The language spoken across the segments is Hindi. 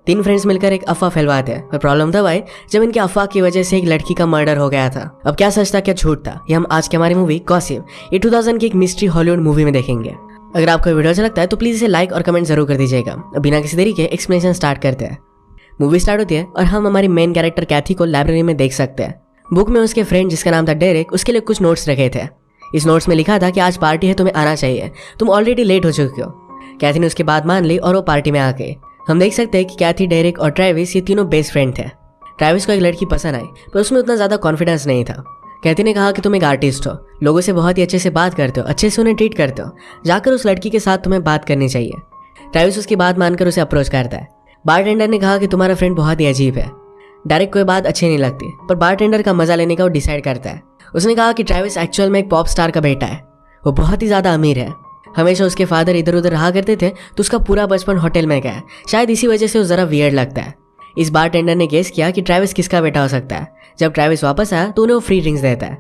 तीन फ्रेंड्स मिलकर एक अफवाह फैलवाते हैं, पर प्रॉब्लम तब आई जब इनके अफवाह की वजह से एक लड़की का मर्डर हो गया था। अब क्या सच था क्या झूठ था, ये हम आज की हमारी मूवी गॉसिप ये 2000 की एक मिस्ट्री हॉलीवुड मूवी में देखेंगे। अगर आपको वीडियो अच्छा लगता है तो प्लीज इसे लाइक और कमेंट जरूर कर दीजिएगा। बिना किसी देरी के एक्सप्लेनेशन स्टार्ट करते हैं। मूवी स्टार्ट होती है और हम हमारी मेन कैरेक्टर कैथी को लाइब्रेरी में देख सकते हैं। बुक में उसके फ्रेंड जिसका नाम था डेरेक, उसके लिए कुछ नोट्स रखे थे। इस नोट्स में लिखा था कि आज पार्टी है, तुम्हें आना चाहिए, तुम ऑलरेडी लेट हो चुके हो। कैथी ने उसकी बात मान ली और वो पार्टी में आ गई। हम देख सकते हैं कि कैथी, डेरेक और ट्रेविस ये तीनों बेस्ट फ्रेंड थे। ट्रेविस को एक लड़की पसंद आई पर उसमें उतना ज़्यादा कॉन्फिडेंस नहीं था। कैथी ने कहा कि तुम एक आर्टिस्ट हो, लोगों से बहुत ही अच्छे से बात करते हो, अच्छे से उन्हें ट्रीट करते हो, जाकर उस लड़की के साथ तुम्हें बात करनी चाहिए। ट्रेविस उसकी बात मानकर उसे अप्रोच करता है। बारटेंडर ने कहा कि तुम्हारा फ्रेंड बहुत ही अजीब है। डायरेक्ट कोई बात अच्छी नहीं लगती, पर बारटेंडर का मजा लेने का वो डिसाइड करता है। उसने कहा कि ट्रेविस एक्चुअल में एक पॉप स्टार का बेटा है, वो बहुत ही ज़्यादा अमीर है। हमेशा उसके फादर इधर उधर रहा करते थे तो उसका पूरा बचपन होटल में गया, शायद इसी वजह से वो ज़रा वियर्ड लगता है। इस बारटेंडर ने गेस किया कि ट्रेविस किसका बेटा हो सकता है। जब ट्रेविस वापस आया तो उन्हें वो फ्री ड्रिंक्स देता है।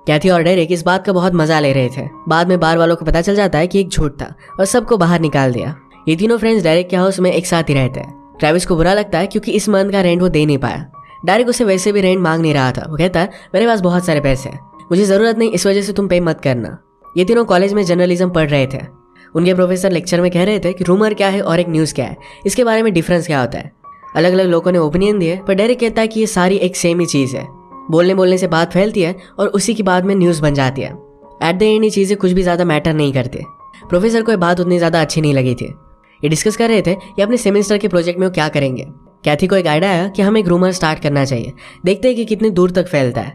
कैथी और डेरेक इस बात का बहुत मजा ले रहे थे। बाद में बार वालों को पता चल जाता है कि एक झूठ था और सबको बाहर निकाल दिया। ये तीनों फ्रेंड्स डायरेक्ट के हाउस में एक साथ ही रहते हैं। ट्रेविस को बुरा लगता है क्योंकि इस मंथ का रेंट वो दे नहीं पाया। डायरेक्ट उसे वैसे भी रेंट मांग नहीं रहा था। वो कहता है मेरे पास बहुत सारे पैसे हैं, मुझे ज़रूरत नहीं, इस वजह से तुम पे मत करना। ये तीनों कॉलेज में जर्नलिज्म पढ़ रहे थे। उनके प्रोफेसर लेक्चर में कह रहे थे कि रूमर क्या है और एक न्यूज़ क्या है, इसके बारे में डिफरेंस क्या होता है। अलग अलग लोगों ने ओपिनियन दिए पर डेरेक कहता है कि ये सारी एक सेम ही चीज़ है। बोलने बोलने से बात फैलती है और उसी की बाद में न्यूज़ बन जाती है। एट द एंड ये चीज़ें कुछ भी ज़्यादा मैटर नहीं करती। प्रोफेसर को ये बात उतनी ज़्यादा अच्छी नहीं लगी थी। ये डिस्कस कर रहे थे कि अपने सेमेस्टर के प्रोजेक्ट में वो क्या करेंगे। कैथी को एक आइडिया आया कि हमें एक रूमर स्टार्ट करना चाहिए, देखते हैं कि कितनी दूर तक फैलता है।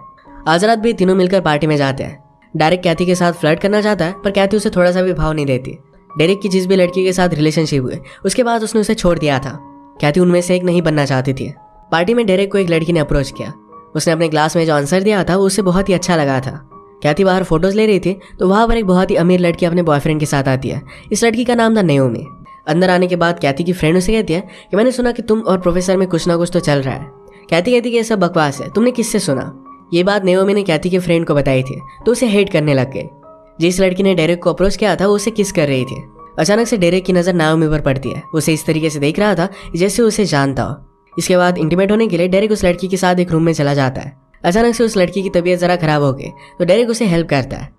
आज रात भी तीनों मिलकर पार्टी में जाते हैं। डायरेक्ट कैथी के साथ फ्लर्ट करना चाहता है पर कैथी उसे थोड़ा सा भी भाव नहीं देती। डेरेक की जिस भी लड़की के साथ रिलेशनशिप हुए उसके बाद उसने उसे छोड़ दिया था। कैथी उनमें से एक नहीं बनना चाहती थी। पार्टी में डेरेक को एक लड़की ने अप्रोच किया। उसने अपने क्लास में जो आंसर दिया था वो उसे बहुत ही अच्छा लगा था। कैथी बाहर फोटोज ले रही थी तो वहाँ पर एक बहुत ही अमीर लड़की अपने बॉयफ्रेंड के साथ आती है। इस लड़की का नाम था नेओमी। अंदर आने के बाद कैथी की फ्रेंड उसे कहती है कि मैंने सुना कि तुम और प्रोफेसर में कुछ ना कुछ तो चल रहा है। कैथी कहती कि ये सब बकवास है, तुमने किससे सुना। ये बात नेओमी ने कैथी के फ्रेंड को बताई थी तो उसे हेट करने लग गए। जिस लड़की ने डेरेक को अप्रोच किया था वो उसे किस कर रही थी। अचानक से डेरेक की नज़र नाओमी पर पड़ती है। उसे इस तरीके से देख रहा था जैसे उसे जानता हो। इसके बाद इंटीमेट होने के लिए डेरेक उस लड़की के साथ एक रूम में चला जाता है। अचानक से उस लड़की की तबीयत ज़रा खराब हो गई तो डेरेक उसे हेल्प करता है।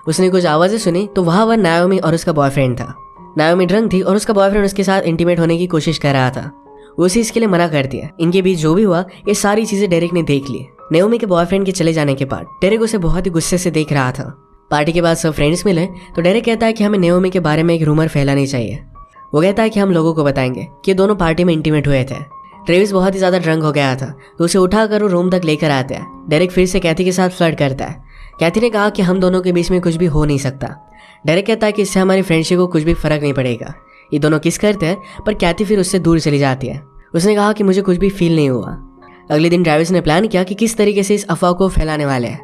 उसने कुछ आवाज़ें सुनी तो वह नाओमी और उसका बॉयफ्रेंड था। नाओमी ड्रंक थी और उसका बॉयफ्रेंड उसके साथ इंटीमेट होने की कोशिश कर रहा था। वो उसे इसके लिए मना करती है। इनके बीच जो भी हुआ ये सारी चीज़ें डेरेक ने देख ली। नेओमी के बॉयफ्रेंड के चले जाने के बाद डेरेक उसे बहुत ही गुस्से से देख रहा था। पार्टी के बाद सब फ्रेंड्स मिले तो डेरेक कहता है कि हमें नेओमी के बारे में एक रूमर फैलानी चाहिए। वो कहता है कि हम लोगों को बताएंगे कि दोनों पार्टी में इंटीमेट हुए थे। ट्रेविस बहुत ही ज़्यादा ड्रंक हो गया था तो उसे उठाकर वो रूम तक लेकर आते हैं। डेरेक फिर से कैथी के साथ फ्लर्ट करता है। कैथी ने कहा कि हम दोनों के बीच में कुछ भी हो नहीं सकता। डेरेक कहता है कि इससे हमारी फ्रेंडशिप को कुछ भी फर्क नहीं पड़ेगा। ये दोनों किस करते हैं पर कैथी फिर उससे दूर चली जाती है। उसने कहा कि मुझे कुछ भी फील नहीं हुआ। अगले दिन ट्रेविस ने प्लान किया कि किस तरीके से इस अफवाह को फैलाने वाले हैं।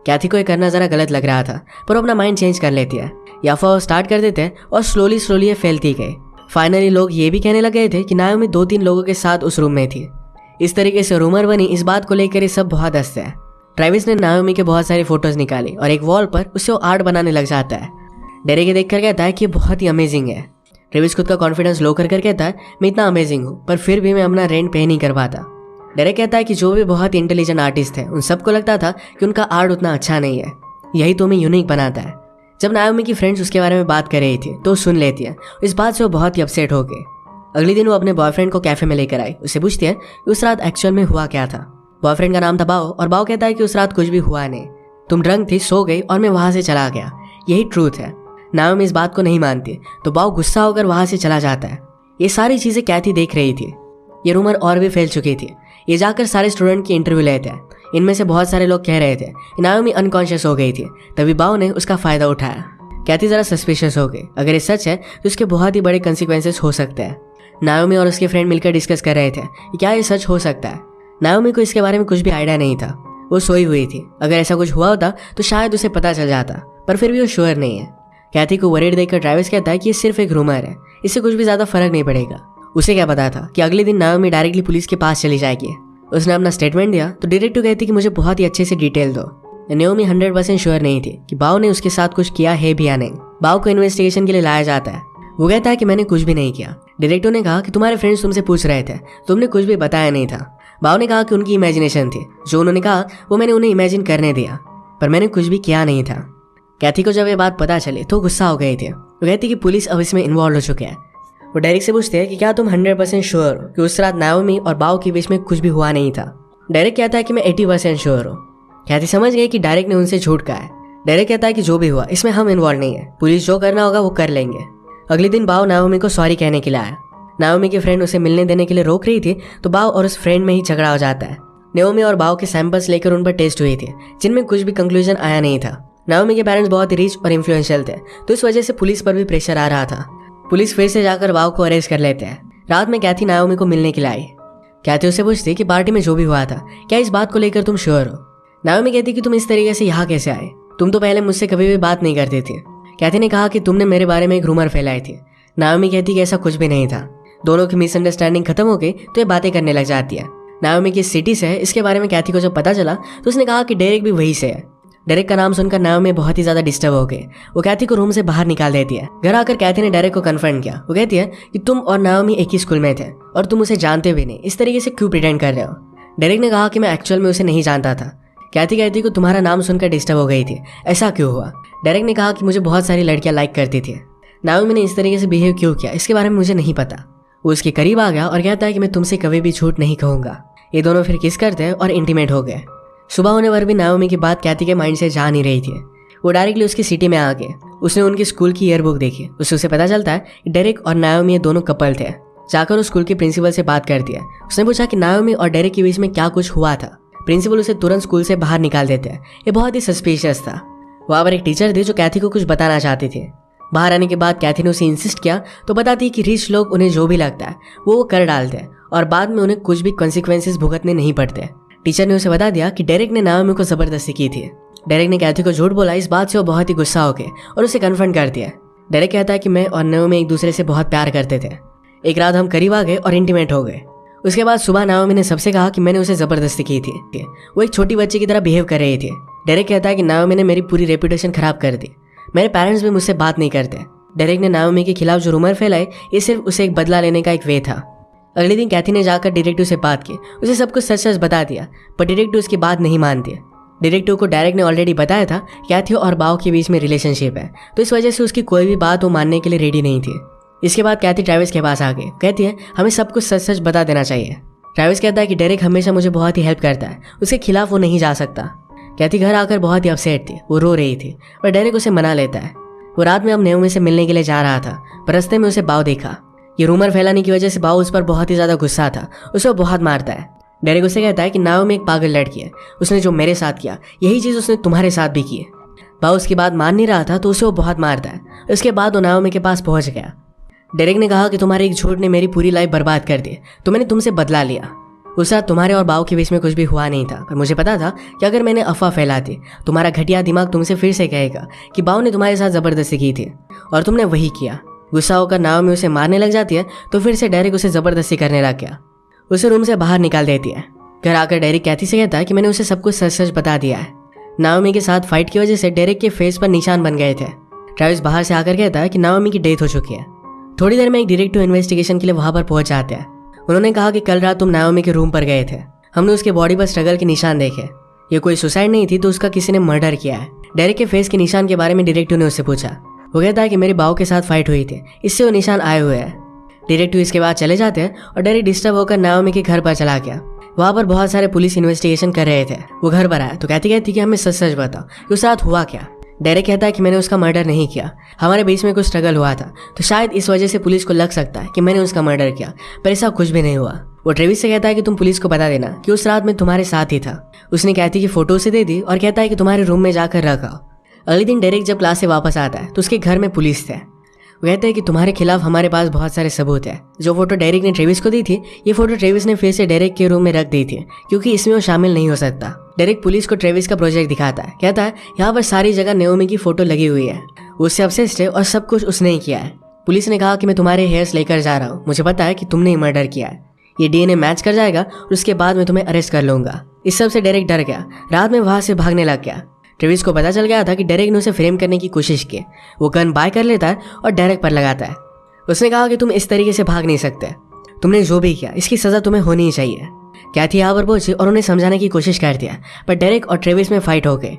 कैथी को ये करना ज़रा गलत लग रहा था पर अपना माइंड चेंज कर लेती है। ये अफवाह स्टार्ट कर देते हैं और स्लोली ये फैलती गई। फाइनली लोग ये भी कहने लगे थे कि नाओमी 2-3 लोगों के साथ उस रूम में थी। इस तरीके से रूमर बनी। इस बात को लेकर ये सब बहुत हंसते हैं। ट्रेविस ने नाओमी के बहुत सारी फोटोज निकाली और एक वॉल पर उससे वो आर्ट बनाने लग जाता है। डेरेक देख कर कहता है कि बहुत ही अमेजिंग है। ट्रेविस खुद का कॉन्फिडेंस लो कर कहता है मैं इतना अमेजिंग हूँ पर फिर भी मैं अपना रेंट पे नहीं कर पाता। डेरेक कहता है कि जो भी बहुत ही इंटेलिजेंट आर्टिस्ट हैं उन सबको लगता था कि उनका आर्ट उतना अच्छा नहीं है, यही तो हमें यूनिक बनाता है। जब नाओमी की फ्रेंड्स उसके बारे में बात कर रही थी तो सुन लेती है। इस बात से वो बहुत ही अपसेट हो गए। अगले दिन वो अपने बॉयफ्रेंड को कैफे में लेकर आई। उससे पूछती है कि उस रात एक्चुअल में हुआ क्या था। बॉयफ्रेंड का नाम था बाओ और बाओ कहता है कि उस रात कुछ भी हुआ नहीं, तुम ड्रंक थी, सो गई और मैं वहाँ से चला गया, यही ट्रूथ है। नाओमी इस बात को नहीं मानती तो बाओ गुस्सा होकर वहाँ से चला जाता है। ये सारी चीज़ें कैथी देख रही थी। ये रूमर और भी फैल चुकी थी। ये जाकर सारे स्टूडेंट की इंटरव्यू लेते हैं। इनमें से बहुत सारे लोग कह रहे थे कि नाओमी अनकॉन्शियस हो गई थी, तभी बाओ ने उसका फ़ायदा उठाया। कैथी ज़रा सस्पिशियस हो गई। अगर ये सच है तो उसके बहुत ही बड़े कंसिक्वेंसेस हो सकते हैं। नाओमी और उसके फ्रेंड मिलकर डिस्कस कर रहे थे कि क्या ये सच हो सकता है। नाओमी को इसके बारे में कुछ भी आइडिया नहीं था। वो सोई हुई थी। अगर ऐसा कुछ हुआ होता तो शायद उसे पता चल जाता, पर फिर भी वो श्योर नहीं है। कैथी को वरीड देखकर ट्रेविस कहता है कि ये सिर्फ एक रूमर है, इससे कुछ भी ज़्यादा फर्क नहीं पड़ेगा। उसे क्या पता था कि अगले दिन नाओमी डायरेक्टली पुलिस के पास चली जाएगी। उसने अपना स्टेटमेंट दिया तो डिटेक्टिव कहती कि मुझे बहुत ही अच्छे से डिटेल दो। नेओमी 100% श्योर नहीं थी कि बाओ ने उसके साथ कुछ किया है भी या नहीं। बाओ को इन्वेस्टिगेशन के लिए लाया जाता है। वो कहता है कि मैंने कुछ भी नहीं किया। डायरेक्टर ने कहा कि तुम्हारे फ्रेंड्स तुमसे पूछ रहे थे, तुमने कुछ भी बताया नहीं था। बाव ने कहा कि उनकी इमेजिनेशन थी, जो उन्होंने कहा वो मैंने उन्हें इमेजिन करने दिया, पर मैंने कुछ भी किया नहीं था। कैथी को जब ये बात पता चली तो गुस्सा हो गई थी। वो कहती कि पुलिस अब इसमें इन्वॉल्व हो चुके हैं। वो डायरेक्ट से पूछते हैं कि क्या तुम 100% श्योर हो कि उस रात नाओमी और बाव के बीच में कुछ भी हुआ नहीं था। डायरेक्ट कहता है कि मैं 80% श्योर हूँ। कैथी समझ गई कि डायरेक्ट ने उनसे झूठ कहा है। डायरेक्ट कहता है कि जो भी हुआ इसमें हम इन्वॉल्व नहीं है, पुलिस जो करना होगा वो कर लेंगे। अगले दिन बाव नाओमी को सॉरी कहने के लिए आया। नाओमी की फ्रेंड उसे मिलने देने के लिए रोक रही थी तो बाव और उस फ्रेंड में ही झगड़ा हो जाता है। नाओमी और बाव के सैंपल्स लेकर उन पर टेस्ट हुए थे, जिनमें कुछ भी कंक्लूजन आया नहीं था। नाओमी के पेरेंट्स बहुत ही रिच और इन्फ्लुएंशियल थे, तो इस वजह से पुलिस पर भी प्रेशर आ रहा था। पुलिस फिर से जाकर बाव को अरेस्ट कर लेते हैं। रात में कैथी नाओमी को मिलने के लिए आई। कैथी उससे पूछती कि पार्टी में जो भी हुआ था क्या इस बात को लेकर तुम श्योर हो। नाओमी कहती कि तुम इस तरीके से यहाँ कैसे आए, तुम तो पहले मुझसे कभी भी बात नहीं करती थी। कैथी ने कहा कि तुमने मेरे बारे में एक रूमर फैलाई थी। नाओमी कहती कि ऐसा कुछ भी नहीं था। दोनों की मिसअंडरस्टैंडिंग खत्म हो गई तो ये बातें करने लग जाती है। नाओमी किस सिटी से है इसके बारे में कैथी को जब पता चला तो उसने कहा कि डेरेक भी वहीं से है। डेरेक का नाम सुनकर नाओमी बहुत ही ज्यादा डिस्टर्ब हो गई। वो कैथी को रूम से बाहर निकाल देती है। घर आकर कैथी ने डेरेक को कन्फ्रंट किया। वो कहती है कि तुम और नाओमी एक ही स्कूल में थे और तुम उसे जानते भी नहीं, इस तरीके से क्यों प्रिटेंड कर रहे हो। डेरेक ने कहा कि मैं एक्चुअल में उसे नहीं जानता था। कैथी कहती को तुम्हारा नाम सुनकर डिस्टर्ब हो गई थी, ऐसा क्यों हुआ। डेरेक ने कहा कि मुझे बहुत सारी लड़कियां लाइक करती थी। नाओमी ने इस तरीके से बिहेव क्यों किया इसके बारे में मुझे नहीं पता। वो उसके करीब आ गया और कहता है कि मैं तुमसे कभी भी झूठ नहीं कहूंगा। ये दोनों फिर किस करते हैं और इंटीमेट हो गए। सुबह होने पर भी नाओमी की बात कैथी के माइंड से जा नहीं रही थी। वो डायरेक्टली उसकी सिटी में आ गए। उसने उनकी स्कूल की ईयरबुक देखी। उससे उसे पता चलता है कि डेरेक और नाओमी ये दोनों कपल थे। जाकर उस स्कूल के प्रिंसिपल से बात करती है। उसने पूछा कि नाओमी और डेरेक के बीच में क्या कुछ हुआ था। प्रिंसिपल उसे तुरंत स्कूल से बाहर निकाल देते हैं। ये बहुत ही सस्पिशियस था। वहाँ पर एक टीचर थी जो कैथी को कुछ बताना चाहती थी। बाहर आने के बाद कैथी ने उसे इंसिस्ट किया तो बताती कि रिच लोग उन्हें जो भी लगता है वो कर डालते हैं और बाद में उन्हें कुछ भी कॉन्सिक्वेंसेस भुगतने नहीं पड़ते। टीचर ने उसे बता दिया कि डेरेक ने नाओमी को जबरदस्ती की थी। डेरेक ने कैथी को झूठ बोला। इस बात से वो बहुत ही गुस्सा हो गए और उसे कन्फ्रंट कर दिया। डेरेक कहता है कि मैं और नाओमी एक दूसरे से बहुत प्यार करते थे। एक रात हम करीब आ गए और इंटीमेट हो गए। उसके बाद सुबह नाओमी ने सबसे कहा कि मैंने उसे जबरदस्ती की थी। वो एक छोटी बच्ची की तरह बिहेव कर रही थी। डेरेक कहता है कि नाओमी ने मेरी पूरी रेपुटेशन खराब कर दी। मेरे पेरेंट्स भी मुझसे बात नहीं करते। डेरेक ने नाओमी के खिलाफ जो रूमर फैलाए ये सिर्फ उसे एक बदला लेने का एक वे था। अगले दिन कैथी ने जाकर डिटेक्टिव से बात की। उसे सब कुछ सच सच बता दिया, पर डिटेक्टिव उसकी बात नहीं मानती। डिटेक्टिव को डायरेक्ट ने ऑलरेडी बताया था कैथी और बाव के बीच में रिलेशनशिप है, तो इस वजह से उसकी कोई भी बात वो मानने के लिए रेडी नहीं थी। इसके बाद कैथी ट्रैविस के पास आ गई। कहती है हमें सब कुछ सच सच बता देना चाहिए। ट्रैविस कहता है कि डेरेक हमेशा मुझे बहुत ही हेल्प करता है, उसके खिलाफ वो नहीं जा सकता। कैथी घर आकर बहुत ही अपसेट थी। वो रो रही थी पर डेरेक उसे मना लेता है। वो रात में अब नाओमी से मिलने के लिए जा रहा था, पर रास्ते में उसे बाव देखा। ये रूमर फैलाने की वजह से बाव उस पर बहुत ही ज्यादा गुस्सा था। उसे वो बहुत मारता है। डेरेक उसे कहता है कि नाओमी एक पागल लड़की है, उसने जो मेरे साथ किया यही चीज उसने तुम्हारे साथ भी की है। बाव उसकी बात मान नहीं रहा था तो उसे वो बहुत मारता है। उसके बाद वो नाओमी के पास पहुंच गया। डेरेक ने कहा कि तुम्हारे एक झूठ ने मेरी पूरी लाइफ बर्बाद कर दी, तो मैंने तुमसे बदला लिया। उस रात तुम्हारे और बाव के बीच में कुछ भी हुआ नहीं था, पर मुझे पता था कि अगर मैंने अफवाह फैला दी तुम्हारा घटिया दिमाग तुमसे फिर से कहेगा कि बाव ने तुम्हारे साथ जबरदस्ती की थी और तुमने वही किया। गुस्सा होकर नाओमी उसे मारने लग जाती है तो फिर से डेरेक उसे जबरदस्ती करने लग गया। उसे रूम से बाहर निकाल देती है। घर आकर डेरेक कैथी से कहता है कि मैंने उसे सब कुछ सच सच बता दिया है। नाओमी के साथ फाइट की वजह से डेरेक के फेस पर निशान बन गए थे। ट्रैविस बाहर से आकर कहता है कि नाओमी की डेथ हो चुकी है। थोड़ी देर में एक डिटेक्टिव इन्वेस्टिगेशन के लिए वहां पर पहुंच जाते हैं। उन्होंने कहा कि कल रात तुम नाओमी के रूम पर गए थे। हमने उसके बॉडी पर स्ट्रगल के निशान देखे। ये कोई सुसाइड नहीं थी तो उसका किसी ने मर्डर किया है। डेरेक के फेस के निशान के बारे में डिटेक्टिव ने उससे पूछा। वो कहता है कि मेरे बाव के साथ फाइट हुई थी, इससे वो निशान आए हुए हैं। डिटेक्टिव इसके बाद चले जाते हैं और डेरेक डिस्टर्ब होकर नाओमी के घर पर चला गया। वहाँ पर बहुत सारे पुलिस इन्वेस्टिगेशन कर रहे थे। वो घर पर आया तो कहती कि हमें सच सच बताओ कि उस रात हुआ क्या। डेरेक कहता है कि मैंने उसका मर्डर नहीं किया, हमारे बीच में कुछ स्ट्रगल हुआ था, तो शायद इस वजह से पुलिस को लग सकता है कि मैंने उसका मर्डर किया, पर ऐसा कुछ भी नहीं हुआ। वो ट्रेविस से कहता है कि तुम पुलिस को बता देना कि उस रात में तुम्हारे साथ ही था। उसने कहती की फोटो उसे दे दी और कहता है कि तुम्हारे रूम में जाकर रखा। अगले दिन डेरेक जब क्लास से वापस आता है तो उसके घर में पुलिस थे। वो कहते हैं कि तुम्हारे खिलाफ हमारे पास बहुत सारे सबूत है। जो फोटो डेरेक ने ट्रेविस को दी थी, ये फोटो ट्रेविस ने फिर से डेरेक के रूम में रख दी थी क्योंकि इसमें वो शामिल नहीं हो सकता। डेरेक पुलिस को ट्रेविस का प्रोजेक्ट दिखाता है। कहता है यहाँ पर सारी जगह नाओमी की फोटो लगी हुई है, उससे ऑब्सेस्ड है और सब कुछ उसने ही किया है। पुलिस ने कहा कि मैं तुम्हारे हेयर्स लेकर जा रहा हूँ, मुझे पता है कि तुमने ही मर्डर किया है। ये डीएनए मैच कर जाएगा और उसके बाद मैं तुम्हें अरेस्ट कर लूंगा। इस सब से डेरेक डर गया। रात में वहां से भागने लग गया। ट्रेविस को पता चल गया था कि डेरेक ने उसे फ्रेम करने की कोशिश की। वो गन बाय कर लेता है और डेरेक पर लगाता है। उसने कहा कि तुम इस तरीके से भाग नहीं सकते, तुमने जो भी किया इसकी सजा तुम्हें होनी ही चाहिए। कैथी यहाँ पर पहुंची और उन्हें समझाने की कोशिश करती है, पर डेरेक और ट्रेविस में फाइट हो गई।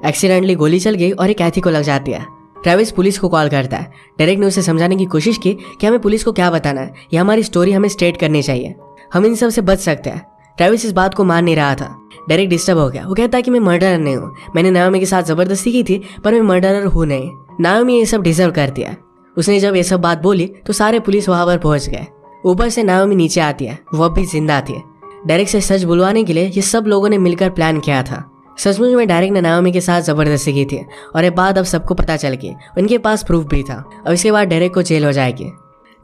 एक्सीडेंटली गोली चल गई और ये कैथी को लग जाती है। ट्रेविस पुलिस को कॉल करता है। डेरेक ने उसे समझाने की कोशिश की कि हमें पुलिस को क्या बताना है, ये हमारी स्टोरी हमें स्ट्रेट करनी चाहिए, हम इन सब से बच सकते हैं। ट्रेविस इस बात को मान नहीं रहा था। डेरेक डिस्टर्ब हो गया। वो कहता है कि मैं मर्डरर नहीं हूँ, मैंने नाओमी के साथ जबरदस्ती की थी, पर मैं मर्डरर हूँ नहीं। नाओमी ये सब डिजर्व करती है। उसने जब ये सब बात बोली तो सारे पुलिस वहां पर पहुंच गए। ऊपर से नाओमी नीचे आती है, वो अब भी जिंदा थी। डेरेक से सच बुलवाने के लिए ये सब लोगों ने मिलकर प्लान किया था। सचमुच में डेरेक ने नाओमी के साथ जबरदस्ती की थी और ये बात अब सबको पता चल गई। उनके पास प्रूफ भी था। अब इसके बाद डेरेक को जेल हो जाएगी।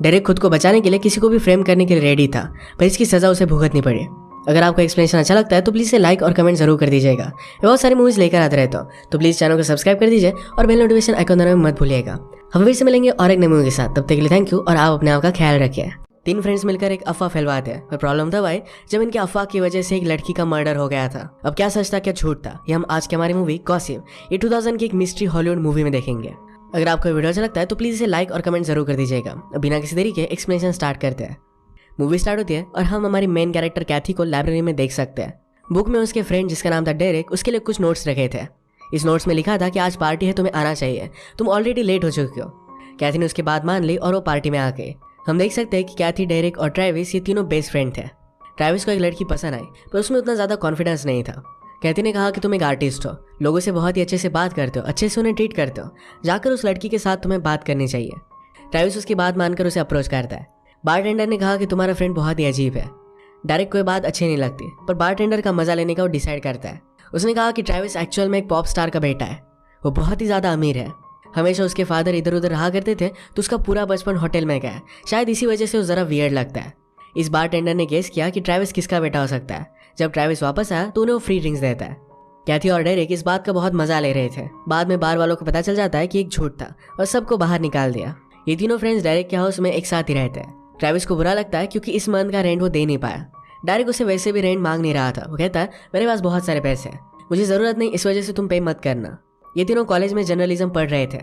डेरेक खुद को बचाने के लिए किसी को भी फ्रेम करने के लिए रेडी था, पर इसकी सजा उसे भुगतनी पड़ी। अगर आपको एक्सप्लेनेशन अच्छा लगता है तो प्लीज़ से लाइक और कमेंट जरूर कर दीजिएगा। मैं बहुत सारी मूवीज लेकर आते रहता हूँ, तो प्लीज़ चैनल को सब्सक्राइब कर दीजिए और बेल नोटिफिकेशन आइकन दबाना मत भूलिएगा। हम फिर से मिलेंगे और एक नई मूवी के साथ। तब तक के लिए थैंक यू और आप अपने आप का ख्याल रखिए। 3 फ्रेंड्स मिलकर एक अफवाह फैलवाते हैं, पर प्रॉब्लम तब आई जब इनकी अफवाह की वजह से एक लड़की का मर्डर हो गया था। अब क्या सच था क्या झूठ था, ये हम आज की हमारी मूवी गॉसिप, ये 2000 की एक मिस्ट्री हॉलीवुड मूवी में देखेंगे। अगर आपको वीडियो अच्छा लगता है तो प्लीज़ इसे लाइक और कमेंट जरूर कर दीजिएगा। बिना किसी देरी के एक्सप्लेनेशन स्टार्ट करते हैं। मूवी स्टार्ट होती है और हम हमारी मेन कैरेक्टर कैथी को लाइब्रेरी में देख सकते हैं। बुक में उसके फ्रेंड जिसका नाम था डेरेक, उसके लिए कुछ नोट्स रखे थे। इस नोट्स में लिखा था कि आज पार्टी है, तुम्हें आना चाहिए, तुम ऑलरेडी लेट हो चुके हो। कैथी ने उसकी बात मान ली और वो पार्टी में आ गई। हम देख सकते हैं कि कैथी, डेरेक और ट्रेविस ये तीनों बेस्ट फ्रेंड थे। ट्रेविस को एक लड़की पसंद आई, पर उसमें उतना ज़्यादा कॉन्फिडेंस नहीं था। कैथी ने कहा कि तुम एक आर्टिस्ट हो, लोगों से बहुत ही अच्छे से बात करते हो, अच्छे से उन्हें ट्रीट करते हो, जाकर उस लड़की के साथ तुम्हें बात करनी चाहिए। ट्रेविस उसकी बात मानकर उसे अप्रोच करता है। बारटेंडर ने कहा कि तुम्हारा फ्रेंड बहुत ही अजीब है। डायरेक्ट कोई बात अच्छी नहीं लगती, पर बारटेंडर का मजा लेने का वो डिसाइड करता है। उसने कहा कि ट्रेविस एक्चुअल में एक पॉप स्टार का बेटा है, वो बहुत ही ज़्यादा अमीर है। हमेशा उसके फादर इधर उधर रहा करते थे, तो उसका पूरा बचपन होटल में गया, शायद इसी वजह से वो ज़रा वियर्ड लगता है। इस बारटेंडर ने गेस किया कि ट्रेविस किसका बेटा हो सकता है। जब ट्रेविस वापस आया तो उन्हें वो फ्री ड्रिंक्स देता है। कैथी और डेरेक इस बात का बहुत मजा ले रहे थे। बाद में बार वालों को पता चल जाता है कि एक झूठ था और सबको बाहर निकाल दिया। ये तीनों फ्रेंड्स डेरेक के हाउस में एक साथ ही रहते हैं। ट्रेविस को बुरा लगता है क्योंकि इस मंथ का रेंट वो दे नहीं पाया। डेरेक उसे वैसे भी रेंट मांग नहीं रहा था। वो कहता है मेरे पास बहुत सारे पैसे हैं, मुझे ज़रूरत नहीं, इस वजह से तुम पे मत करना। ये तीनों कॉलेज में जर्नलिज्म पढ़ रहे थे।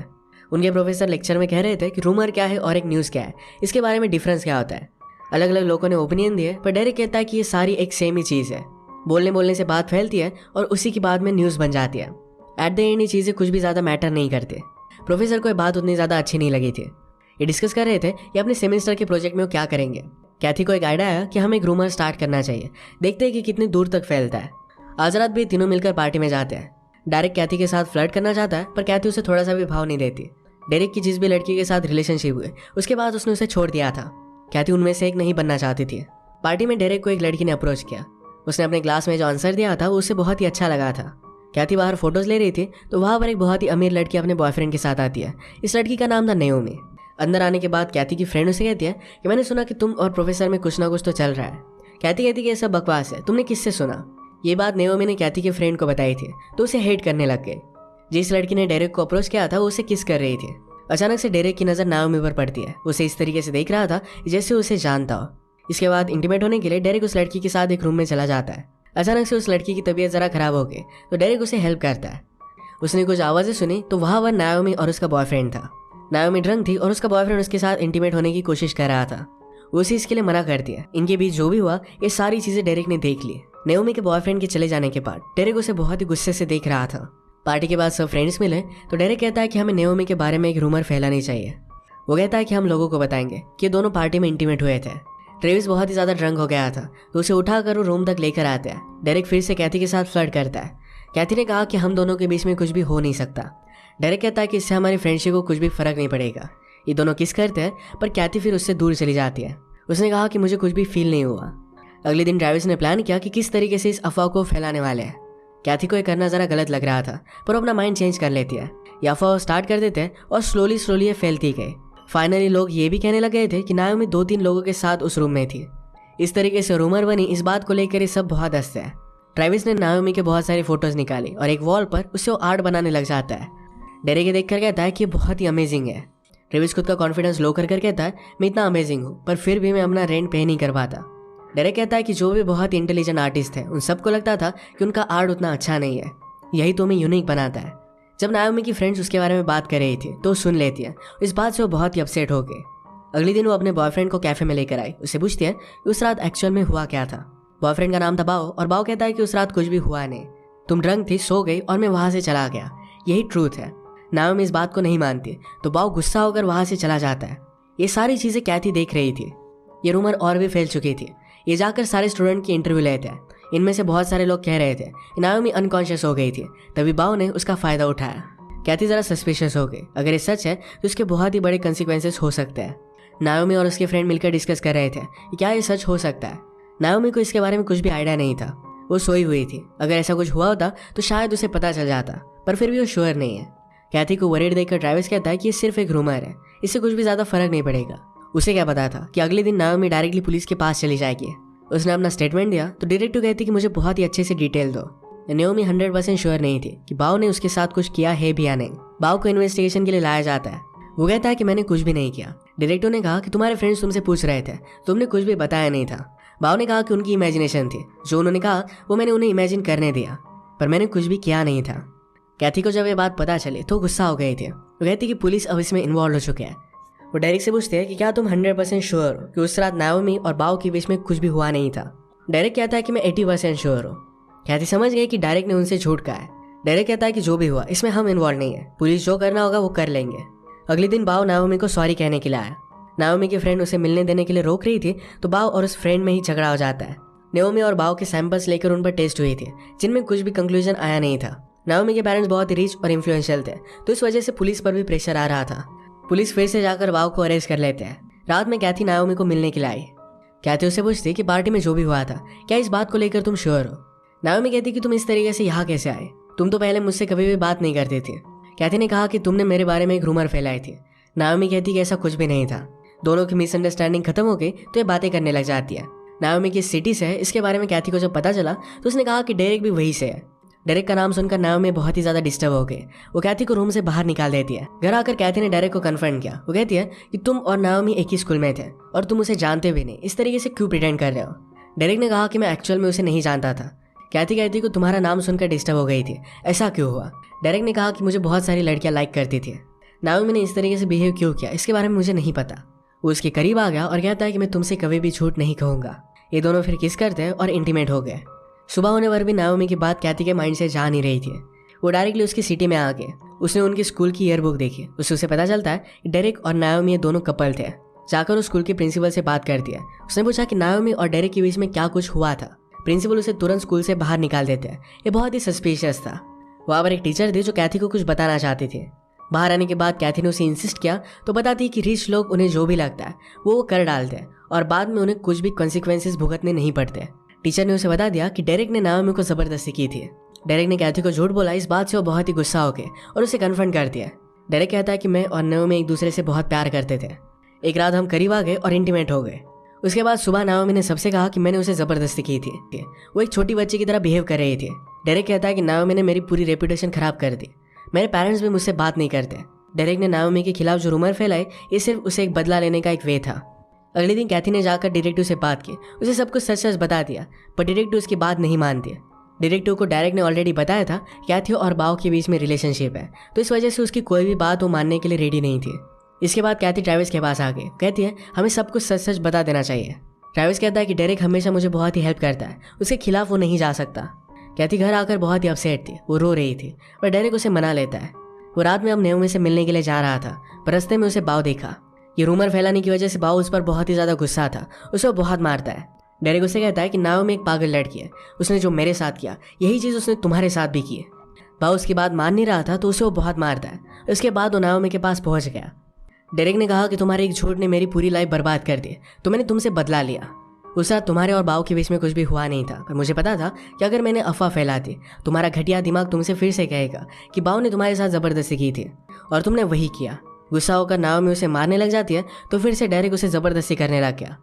उनके प्रोफेसर लेक्चर में कह रहे थे कि रूमर क्या है और एक न्यूज़ क्या है, इसके बारे में डिफरेंस क्या होता है। अलग अलग लोगों ने ओपिनियन दिए, पर डेरेक कहता है कि ये सारी एक सेम ही चीज़ है। बोलने से बात फैलती है और उसी की बाद में न्यूज़ बन जाती है। एट द एंड ये चीज़ें कुछ भी ज़्यादा मैटर नहीं करते। प्रोफेसर को ये बात उतनी ज़्यादा अच्छी नहीं लगी थी। ये डिस्कस कर रहे थे कि अपने सेमेस्टर के प्रोजेक्ट में वो क्या करेंगे। कैथी को एक आइडिया आया कि हमें एक रूमर स्टार्ट करना चाहिए, देखते हैं कि कितनी दूर तक फैलता है। आज रात भी तीनों मिलकर पार्टी में जाते हैं। डेरेक कैथी के साथ फ्लर्ट करना चाहता है, पर कैथी उसे थोड़ा सा भी भाव नहीं देती। डेरेक की जिस भी लड़की के साथ रिलेशनशिप हुए उसके बाद उसने उसे छोड़ दिया था। कैथी उनमें से एक नहीं बनना चाहती थी। पार्टी में डेरेक को एक लड़की ने अप्रोच किया। उसने अपने क्लास में जो आंसर दिया था वो उसे बहुत ही अच्छा लगा था। कैथी बाहर फोटोज ले रही थी तो वहाँ पर एक बहुत ही अमीर लड़की अपने बॉयफ्रेंड के साथ आती है। इस लड़की का नाम था नाओमी। अंदर आने के बाद कैथी की फ्रेंड उसे कहती है कि मैंने सुना कि तुम और प्रोफेसर में कुछ ना कुछ तो चल रहा है। कैथी कहती कि ये सब बकवास है, तुमने किससे सुना। ये बात नाओमी ने कैथी के फ्रेंड को बताई थी, तो उसे हेट करने लग गई। जिस लड़की ने डेरेक को अप्रोच किया था वो उसे किस कर रही थी। अचानक से डेरेक की नज़र नाओमी पर पड़ती है। उसे इस तरीके से देख रहा था जैसे उसे जानता हो। इसके बाद इंटीमेट होने के लिए डेरेक उस लड़की के साथ एक रूम में चला जाता है। अचानक से उस लड़की की तबीयत ज़रा खराब हो गई तो डेरेक उसे हेल्प करता है। उसने कुछ आवाज़ें सुनी तो वह नाओमी और उसका बॉयफ्रेंड था। नाओमी ड्रंक थी और उसका बॉयफ्रेंड उसके साथ इंटीमेट होने की कोशिश कर रहा था। वो उसे इसके लिए मना करती है। इनके बीच जो भी हुआ ये सारी चीज़ें डेरेक ने देख ली। नाओमी के बॉयफ्रेंड के चले जाने के बाद डेरेक उसे बहुत ही गुस्से से देख रहा था। पार्टी के बाद सब फ्रेंड्स मिले तो डेरेक कहता है कि हमें नाओमी के बारे में एक रूमर फैलानी चाहिए। वो कहता है कि हम लोगों को बताएंगे कि ये दोनों पार्टी में इंटीमेट हुए थे। ट्रेविस बहुत ही ज़्यादा ड्रंक हो गया था तो उसे उठाकर वो रूम तक लेकर आते हैं। डेरेक फिर से कैथी के साथ फ्लर्ट करता है। कैथी ने कहा कि हम दोनों के बीच में कुछ भी हो नहीं सकता। डेरेक कहता है कि इससे हमारी फ्रेंडशिप को कुछ भी फर्क नहीं पड़ेगा। ये दोनों किस करते हैं, पर कैथी फिर उससे दूर चली जाती है। उसने कहा कि मुझे कुछ भी फील नहीं हुआ। अगले दिन ट्रेविस ने प्लान किया कि किस तरीके से इस अफवाह को फैलाने वाले हैं। कैथी को ये करना ज़रा गलत लग रहा था, पर अपना माइंड चेंज कर लेती है। ये अफवाह स्टार्ट कर देते हैं और स्लोली ये फैलती गई। फाइनली लोग ये भी कहने लगे थे कि नाओमी 2-3 लोगों के साथ उस रूम में थी। इस तरीके से रूमर बनी। इस बात को लेकर ये सब बहुत हंसते हैं। ट्रेविस ने नाओमी के बहुत सारी फोटोज निकाली और एक वॉल पर उससे वो आर्ट बनाने लग जाता है। डेरेक ये देखकर कहता है कि ये बहुत ही अमेजिंग है। ट्रेविस खुद का कॉन्फिडेंस लो कर कहता है मैं इतना अमेजिंग हूँ, पर फिर भी मैं अपना रेंट पे नहीं कर पाता। डेरेक कहता है कि जो भी बहुत इंटेलिजेंट आर्टिस्ट थे उन सबको लगता था कि उनका आर्ट उतना अच्छा नहीं है, यही तो हमें यूनिक बनाता है। जब नाओमी की फ्रेंड्स उसके बारे में बात कर रही थी तो सुन लेती है। इस बात से वो बहुत ही अपसेट हो गए। अगले दिन वो अपने बॉयफ्रेंड को कैफे में लेकर आई। उससे पूछती है कि उस रात एक्चुअल में हुआ क्या था। बॉयफ्रेंड का नाम था बाओ और बाओ कहता है कि उस रात कुछ भी हुआ नहीं, तुम ड्रंक थी, सो गई और मैं वहां से चला गया, यही ट्रूथ है। नाओमी इस बात को नहीं मानती तो बाओ गुस्सा होकर वहां से चला जाता है। ये सारी चीजें कैथी देख रही थी। ये रूमर और भी फैल चुकी थी। ये जाकर सारे स्टूडेंट की इंटरव्यू लेते हैं। इनमें से बहुत सारे लोग कह रहे थे नाओमी अनकॉन्शियस हो गई थी, तभी बाओ ने उसका फायदा उठाया। कैथी जरा सस्पिशियस हो गई। अगर ये सच है तो इसके बहुत ही बड़े कंसिक्वेंसेस हो सकते हैं। नाओमी और उसके फ्रेंड मिलकर डिस्कस कर रहे थे कि क्या ये सच हो सकता है। नाओमी को इसके बारे में कुछ भी आइडिया नहीं था। वो सोई हुई थी। अगर ऐसा कुछ हुआ होता तो शायद उसे पता चल जाता, पर फिर भी वो श्योर नहीं है। कैथी को वरीड देखकर ट्रैविस कहता है कि ये सिर्फ एक रूमर है, इससे कुछ भी ज्यादा फर्क नहीं पड़ेगा। उसे क्या पता था कि अगले दिन नाओमी डायरेक्टली पुलिस के पास चली जाएगी। उसने अपना स्टेटमेंट दिया तो डिटेक्टिव कहती कि मुझे बहुत ही अच्छे से डिटेल दो। नाओमी 100% श्योर नहीं थी कि बाओ ने उसके साथ कुछ किया है भी या नहीं। बाओ को इन्वेस्टिगेशन के लिए लाया जाता है। वो कहता है कि मैंने कुछ भी नहीं किया। डिटेक्टिव ने कहा कि तुम्हारे फ्रेंड्स तुमसे पूछ रहे थे, तुमने कुछ भी बताया नहीं था। बाओ ने कहा कि उनकी इमेजिनेशन थी, जो उन्होंने कहा वो मैंने उन्हें इमेजिन करने दिया, पर मैंने कुछ भी किया नहीं था। कैथी को जब ये बात पता चली तो गुस्सा हो गई थी। वो कहती कि पुलिस अब इसमें इन्वॉल्व हो चुके हैं। वो डेरिक से पूछते हैं कि क्या तुम 100% श्योर हो कि उस रात नाओमी और बाओ के बीच में कुछ भी हुआ नहीं था। डेरिक कहता है कि मैं 80% श्योर हूँ। कैथी समझ गई कि डेरिक ने उनसे झूठ कहा है। डेरिक कहता है कि जो भी हुआ इसमें हम इन्वॉल्व नहीं है, पुलिस जो करना होगा वो कर लेंगे। अगले दिन बाओ नाओमी को सॉरी कहने के लिए आया। नाओमी की फ्रेंड उसे मिलने देने के लिए रोक रही थी तो बाओ और उस फ्रेंड में ही झगड़ा हो जाता है। नाओमी और बाओ के सैंपल्स लेकर उन पर टेस्ट हुए थे, जिनमें कुछ भी कंक्लूजन आया नहीं था। नाओमी के पेरेंट्स बहुत ही रिच और इन्फ्लुएंशियल थे, तो इस वजह से पुलिस पर भी प्रेशर आ रहा था। पुलिस फिर से जाकर बाओ को अरेस्ट कर लेते हैं। रात में कैथी नाओमी को मिलने के लिए आई। कैथी उससे पूछती कि पार्टी में जो भी हुआ था क्या इस बात को लेकर तुम श्योर हो। नाओमी कहती कि तुम इस तरीके से यहाँ कैसे आए, तुम तो पहले मुझसे कभी भी बात नहीं करती थी। कैथी ने कहा कि तुमने मेरे बारे में एक रूमर फैलाई थी। नाओमी कहती कि ऐसा कुछ भी नहीं था। दोनों की मिसअंडरस्टैंडिंग खत्म हो गई तो ये बातें करने लग जाती है। नाओमी की सिटी से है, इसके बारे में कैथी को जब पता चला तो उसने कहा कि डेरिक भी वहीं से है। डेरिक का नाम सुनकर नाओमी बहुत ही ज्यादा डिस्टर्ब हो गई। वो कैथी को रूम से बाहर निकाल देती है। घर आकर कैथी ने डेरिक को कन्फर्म किया। वो कहती है कि तुम और नाओमी एक ही स्कूल में थे और तुम उसे जानते भी नहीं, इस तरीके से क्यों प्रिटेंड कर रहे हो। डेरिक ने कहा कि मैं एक्चुअल में उसे नहीं जानता था। कैथी कहती कि तुम्हारा नाम सुनकर डिस्टर्ब हो गई थी, ऐसा क्यों हुआ। डेरिक ने कहा कि मुझे बहुत सारी लड़कियां लाइक करती थी। नाओमी ने इस तरीके से बिहेव क्यों किया इसके बारे में मुझे नहीं पता। वो उसके करीब आ गया और कहता है कि मैं तुमसे कभी भी झूठ नहीं कहूंगा। ये दोनों फिर किस करते हैं और इंटीमेट हो गए। सुबह होने पर भी नाओमी की बात कैथी के माइंड से जा नहीं रही थी। वो डायरेक्टली उसकी सिटी में आ गए। उसने उनकी स्कूल की ईयरबुक देखी। उसे पता चलता है कि डेरिक और नाओमी ये दोनों कपल थे। जाकर उस स्कूल के प्रिंसिपल से बात करती है। उसने पूछा कि नाओमी और डेरिक के बीच में क्या कुछ हुआ था। प्रिंसिपल उसे तुरंत स्कूल से बाहर निकाल देते हैं। ये बहुत ही सस्पिशियस था। वहाँ पर एक टीचर थी जो कैथी को कुछ बताना चाहती थी। बाहर आने के बाद कैथी ने उसे इंसिस्ट किया तो बताती कि रिच लोग उन्हें जो भी लगता है वो कर डालते हैं और बाद में उन्हें कुछ भी कॉन्सिक्वेंसेस भुगतने नहीं पड़ते। टीचर ने उसे बता दिया कि डेरिक ने नाओमी को जबरदस्ती की थी। डेरिक ने कैथी को झूठ बोला। इस बात से वो बहुत ही गुस्सा हो गए और उसे कन्फ्रंट कर दिया। डेरिक कहता है कि मैं और नाओमी एक दूसरे से बहुत प्यार करते थे। एक रात हम करीब आ गए और इंटीमेट हो गए। उसके बाद सुबह नाओमी ने सबसे कहा कि मैंने उसे जबरदस्ती की थी। वो एक छोटी बच्ची की तरह बिहेव कर रही थी। डेरिक कहता है कि नाओमी ने मेरी पूरी रेपुटेशन खराब कर दी। मेरे पेरेंट्स भी मुझसे बात नहीं करते। डेरिक ने नाओमी के खिलाफ जो रूमर फैलाई ये सिर्फ उसे एक बदला लेने का एक वे था। अगले दिन कैथी ने जाकर डिटेक्टिव से बात की। उसे सब कुछ सच सच बता दिया, पर डिटेक्टिव उसकी बात नहीं मानती। डिटेक्टिव को डेरिक ने ऑलरेडी बताया था कैथी और बाओ के बीच में रिलेशनशिप है, तो इस वजह से उसकी कोई भी बात वो मानने के लिए रेडी नहीं थी। इसके बाद कैथी ट्रैविस के पास आ गई। कहती है हमें सब कुछ सच सच बता देना चाहिए। ट्रैविस कहता है कि डेरिक हमेशा मुझे बहुत ही हेल्प करता है, उसके खिलाफ वो नहीं जा सकता। कैथी घर आकर बहुत ही अपसेट थी। वो रो रही थी पर डेरिक उसे मना लेता है। वो रात में अब नाओमी से मिलने के लिए जा रहा था, पर रास्ते में उसे बाओ देखा। ये रूमर फैलाने की वजह से बाओ उस पर बहुत ही ज्यादा गुस्सा था। उसे बहुत मारता है। डेरिक उसे कहता है कि नाओमी एक पागल लड़की है, उसने जो मेरे साथ किया यही चीज उसने तुम्हारे साथ भी की है। बाओ उसकी बात मान नहीं रहा था तो उसे वो बहुत मारता है। उसके बाद वो नाओमी के पास पहुंच गया। डेरिक ने कहा कि तुम्हारे एक झूठ ने मेरी पूरी लाइफ बर्बाद कर दी, तो मैंने तुमसे बदला लिया। उस रात तुम्हारे और बाओ के बीच में कुछ भी हुआ नहीं था, पर मुझे पता था कि अगर मैंने अफवाह फैलाती तुम्हारा घटिया दिमाग तुमसे फिर से कहेगा कि बाओ ने तुम्हारे साथ जबरदस्ती की थी, और तुमने वही किया। गुस्सा होकर नाओमी उसे मारने लग जाती है तो फिर से डेरिक उसे जबरदस्ती करने लग गया।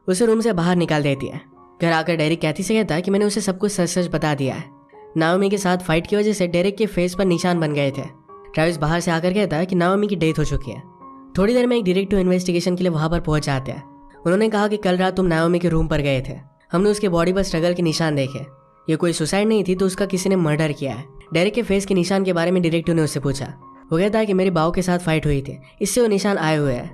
उसे रूम से बाहर निकाल देती है। घर आकर डेरिक कैथी से कहता है कि मैंने उसे सब कुछ सच सच बता दिया है। नाओमी के साथ फाइट की वजह से डेरिक के फेस पर निशान बन गए थे। ट्रैविस बाहर से आकर कहता है कि नाओमी की डेथ हो चुकी है। थोड़ी देर में एक डिटेक्टिव इन्वेस्टिगेशन के लिए वहां पर पहुंच जाते हैं। उन्होंने कहा कि कल रात तुम नाओमी के रूम पर गए थे, हमने उसके बॉडी पर स्ट्रगल के निशान देखे। ये कोई सुसाइड नहीं थी तो उसका किसी ने मर्डर किया है। डेरिक के फेस के निशान के बारे में डिटेक्टिव ने उससे पूछा। वो कहता है कि मेरे बाओ के साथ फाइट हुई थी, इससे वो निशान आए हुए हैं।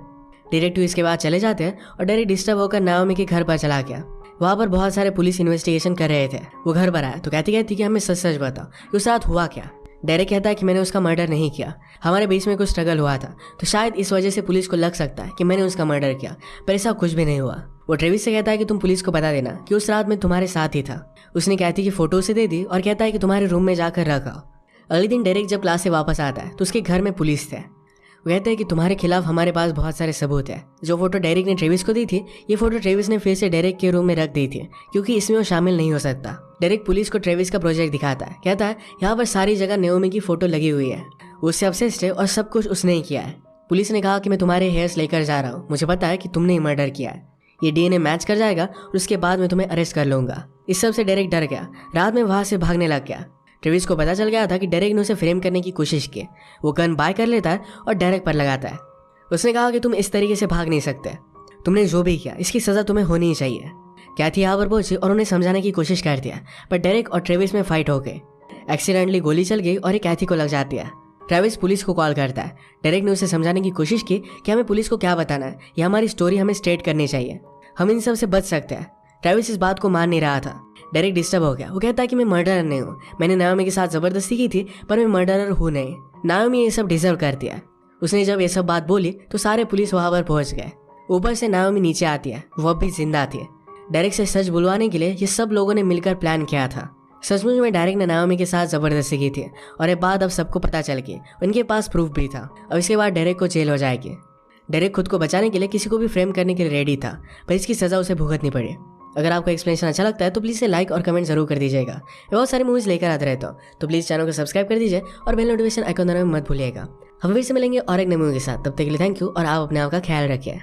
डिटेक्टिव इसके बाद चले जाते हैं और डेरेक डिस्टर्ब होकर नाओमी के घर पर चला गया। वहाँ पर बहुत सारे पुलिस इन्वेस्टिगेशन कर रहे थे। वो घर पर आया तो कहती कि हमें सच सच बताओ कि उस रात हुआ क्या। डेरेक कहता है कि मैंने उसका मर्डर नहीं किया, हमारे बीच में कुछ स्ट्रगल हुआ था, तो शायद इस वजह से पुलिस को लग सकता है कि मैंने उसका मर्डर किया, पर ऐसा कुछ भी नहीं हुआ। वो ट्रेविस से कहता है कि तुम पुलिस को बता देना कि उस रात मैं तुम्हारे साथ ही था। उसने कहती कि फोटो उसे दे दी और कहता है कि तुम्हारे रूम में जाकर रखा। अगले दिन डेरेक जब क्लास से वापस आता है तो उसके घर में पुलिस थे। वो कहते हैं कि तुम्हारे खिलाफ हमारे पास बहुत सारे सबूत है। जो फोटो डेरेक ने ट्रेविस को दी थी, ये फोटो ट्रेविस ने फिर से डेरेक के रूम में रख दी थी क्योंकि इसमें वो शामिल नहीं हो सकता। डेरेक पुलिस को ट्रेविस का प्रोजेक्ट दिखाता है, कहता है यहाँ पर सारी जगह नाओमी की फोटो लगी हुई है, उससे ऑब्सेस्ड है और सब कुछ उसने ही किया है। पुलिस ने कहा कि मैं तुम्हारे हेयर्स लेकर जा रहा हूँ, मुझे पता है कि तुमने ही मर्डर किया है, ये डीएनए मैच कर जाएगा और उसके बाद मैं तुम्हें अरेस्ट कर लूंगा। इस सब से डेरेक डर गया। रात में वहां से भागने लग गया। ट्रेविस को पता चल गया था कि डेरेक ने उसे फ्रेम करने की कोशिश की। वो गन बाय कर लेता है और डेरेक पर लगाता है। उसने कहा कि तुम इस तरीके से भाग नहीं सकते, तुमने जो भी किया इसकी सजा तुम्हें होनी ही चाहिए। कैथी यहाँ पर पहुंची और उन्हें समझाने की कोशिश करती है, पर डेरेक और ट्रेविस में फाइट हो गई। एक्सीडेंटली गोली चल गई और ये कैथी को लग जाती है। ट्रेविस पुलिस को कॉल करता है। डेरेक ने उसे समझाने की कोशिश की कि हमें पुलिस को क्या बताना है, ये हमारी स्टोरी हमें स्ट्रेट करनी चाहिए, हम इन सब से बच सकते हैं। ट्रेविस इस बात को मान नहीं रहा था। डेरेक डिस्टर्ब हो गया। वो कहता है कि मैं मर्डरर नहीं हूँ, मैंने नाओमी के साथ जबरदस्ती की थी, पर मैं मर्डरर हूँ नहीं। नाओमी ये सब डिजर्व करती है। उसने जब ये सब बात बोली तो सारे पुलिस वहां पर पहुंच गए। ऊपर से नाओमी नीचे आती है, वो अब भी जिंदा थी। डेरेक से सच बुलवाने के लिए ये सब लोगों ने मिलकर प्लान किया था। सचमुच में डेरेक ने नाओमी के साथ जबरदस्ती की थी और ये बात अब सबको पता चल गई। उनके पास प्रूफ भी था। अब इसके बाद डेरेक को जेल हो जाएगी। डेरेक खुद को बचाने के लिए किसी को भी फ्रेम करने के लिए रेडी था, पर इसकी सजा उसे भुगतनी पड़ी। अगर आपको एक्सप्लेनेशन अच्छा लगता है तो प्लीज़ इसे लाइक और कमेंट जरूर कर दीजिएगा। बहुत सारी मूवीज लेकर आते रहता हूँ, तो प्लीज़ चैनल को सब्सक्राइब कर दीजिए और बेल नोटिफिकेशन आइकन दबाना मत भूलिएगा। हम फिर से मिलेंगे और एक नई मूवी के साथ। तब तक के लिए थैंक यू और आप अपने आप का ख्याल रखिए।